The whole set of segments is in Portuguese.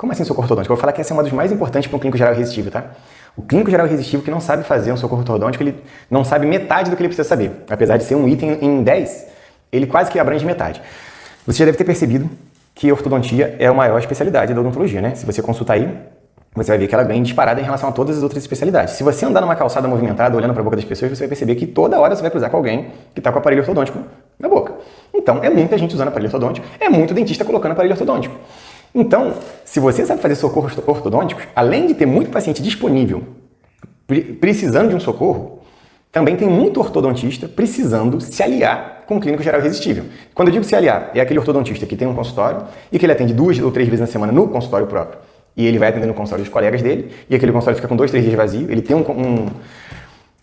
Como assim socorro ortodôntico? Eu vou falar que essa é uma das mais importantes para um clínico geral irresistível, tá? O clínico geral irresistível que não sabe fazer um socorro ortodôntico, ele não sabe metade do que ele precisa saber. Apesar de ser um item em 10, ele quase que abrange metade. Você já deve ter percebido que a ortodontia é a maior especialidade da odontologia, né? Se você consultar aí, você vai ver que ela ganha disparada em relação a todas as outras especialidades. Se você andar numa calçada movimentada, olhando para a boca das pessoas, você vai perceber que toda hora você vai cruzar com alguém que está com aparelho ortodôntico na boca. Então, é muita gente usando aparelho ortodôntico, é muito dentista colocando aparelho ortodôntico. Então, se você sabe fazer socorros ortodônticos, além de ter muito paciente disponível precisando de um socorro, também tem muito ortodontista precisando se aliar com o clínico geral irresistível. Quando eu digo se aliar, é aquele ortodontista que tem um consultório e que ele atende 2 ou 3 vezes na semana no consultório próprio. E ele vai atendendo no consultório dos colegas dele, e aquele consultório fica com 2, 3 dias vazio. Ele tem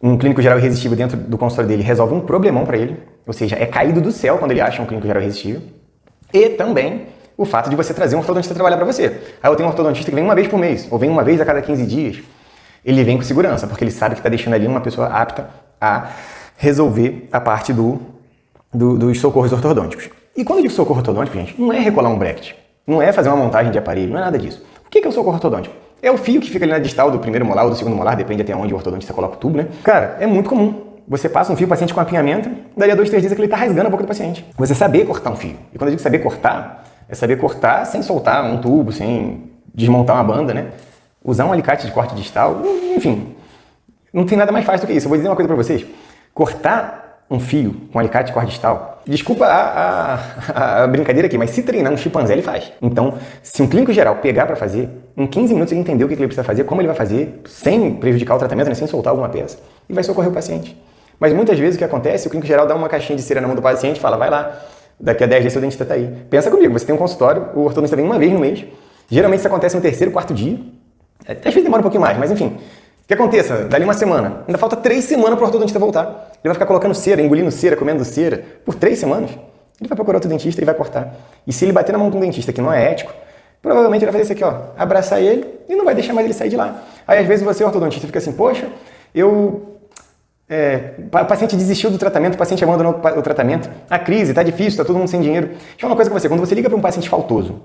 um clínico geral irresistível dentro do consultório dele, resolve um problemão para ele, ou seja, é caído do céu quando ele acha um clínico geral irresistível. E também o fato de você trazer um ortodontista trabalhar para você. Aí eu tenho um ortodontista que vem uma vez por mês, ou vem uma vez a cada 15 dias. Ele vem com segurança, porque ele sabe que está deixando ali uma pessoa apta a resolver a parte dos socorros ortodônticos. E quando eu digo socorro ortodôntico, gente, não é recolar um bracket, não é fazer uma montagem de aparelho, não é nada disso. O que é o socorro ortodôntico? É o fio que fica ali na distal do primeiro molar ou do segundo molar, depende até onde o ortodontista coloca o tubo, né? Cara, é muito comum. Você passa um fio, o paciente com apinhamento, daí a 2, 3 dias que ele está rasgando a boca do paciente. Você saber cortar um fio. E quando eu digo saber cortar, é saber cortar sem soltar um tubo, sem desmontar uma banda, né? Usar um alicate de corte distal, enfim. Não tem nada mais fácil do que isso. Eu vou dizer uma coisa para vocês. Cortar um fio com um alicate de corte distal, desculpa a brincadeira aqui, mas se treinar um chimpanzé, ele faz. Então, se um clínico geral pegar para fazer, em 15 minutos ele entendeu o que ele precisa fazer, como ele vai fazer, sem prejudicar o tratamento, né? Sem soltar alguma peça, e vai socorrer o paciente. Mas muitas vezes o que acontece, o clínico geral dá uma caixinha de cera na mão do paciente e fala, vai lá, daqui a 10 dias seu dentista está aí. Pensa comigo, você tem um consultório, o ortodonista vem uma vez no mês, geralmente isso acontece no 3º, 4º dia, às vezes demora um pouquinho mais, mas enfim. O que aconteça, dali uma semana, ainda falta 3 semanas para o ortodontista voltar. Ele vai ficar colocando cera, engolindo cera, comendo cera, por 3 semanas. Ele vai procurar outro dentista e vai cortar. E se ele bater na mão de um dentista que não é ético, provavelmente ele vai fazer isso aqui, ó, abraçar ele e não vai deixar mais ele sair de lá. Aí às vezes você, ortodontista, fica assim, poxa, o paciente desistiu do tratamento, o paciente abandonou o tratamento, a crise, tá difícil, tá todo mundo sem dinheiro. Deixa eu falar uma coisa com você, quando você liga para um paciente faltoso,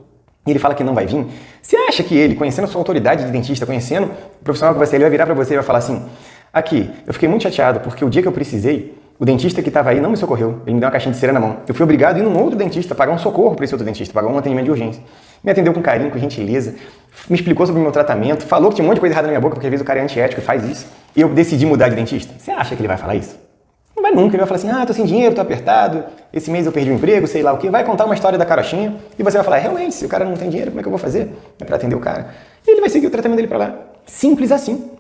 e ele fala que não vai vir, você acha que ele, conhecendo a sua autoridade de dentista, conhecendo o profissional que você é, ele vai virar para você e vai falar assim, aqui, eu fiquei muito chateado porque o dia que eu precisei, o dentista que estava aí não me socorreu, ele me deu uma caixinha de cera na mão. Eu fui obrigado a ir num outro dentista, pagar um socorro para esse outro dentista, pagar um atendimento de urgência. Me atendeu com carinho, com gentileza, me explicou sobre o meu tratamento, falou que tinha um monte de coisa errada na minha boca, porque às vezes o cara é antiético e faz isso. E eu decidi mudar de dentista. Você acha que ele vai falar isso? Não vai nunca, ele vai falar assim, tô sem dinheiro, tô apertado, esse mês eu perdi o emprego, sei lá o quê. Vai contar uma história da carochinha e você vai falar, realmente, se o cara não tem dinheiro, como é que eu vou fazer para atender o cara? E ele vai seguir o tratamento dele para lá. Simples assim.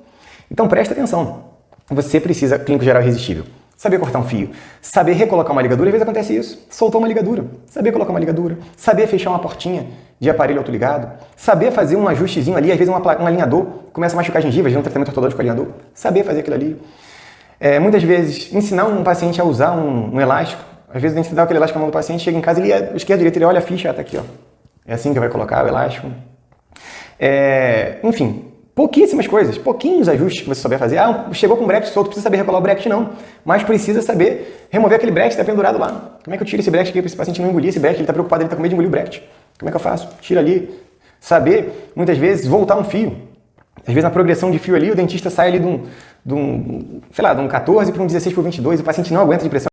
Então presta atenção. Você precisa, clínico geral irresistível, saber cortar um fio, saber recolocar uma ligadura, às vezes acontece isso, soltou uma ligadura, saber colocar uma ligadura, saber fechar uma portinha de aparelho autoligado, saber fazer um ajustezinho ali, às vezes um alinhador começa a machucar a gengiva, um tratamento ortodôntico com alinhador, saber fazer aquilo ali. Muitas vezes, ensinar um paciente a usar um elástico, às vezes a gente dá aquele elástico na mão do paciente, chega em casa, ele esquerda, direita, ele olha a ficha, tá aqui, ó. É assim que vai colocar o elástico. Enfim, pouquíssimas coisas, pouquinhos ajustes que você souber fazer. Chegou com um bracket solto, precisa saber recolar o bracket, não. Mas precisa saber remover aquele bracket que está pendurado lá. Como é que eu tiro esse bracket aqui para esse paciente não engolir esse bracket? Ele está preocupado, ele está com medo de engolir o bracket. Como é que eu faço? Tira ali. Saber, muitas vezes, voltar um fio. Às vezes, na progressão de fio ali, o dentista sai ali de um 14 para um 16 por 22, o paciente não aguenta de pressão.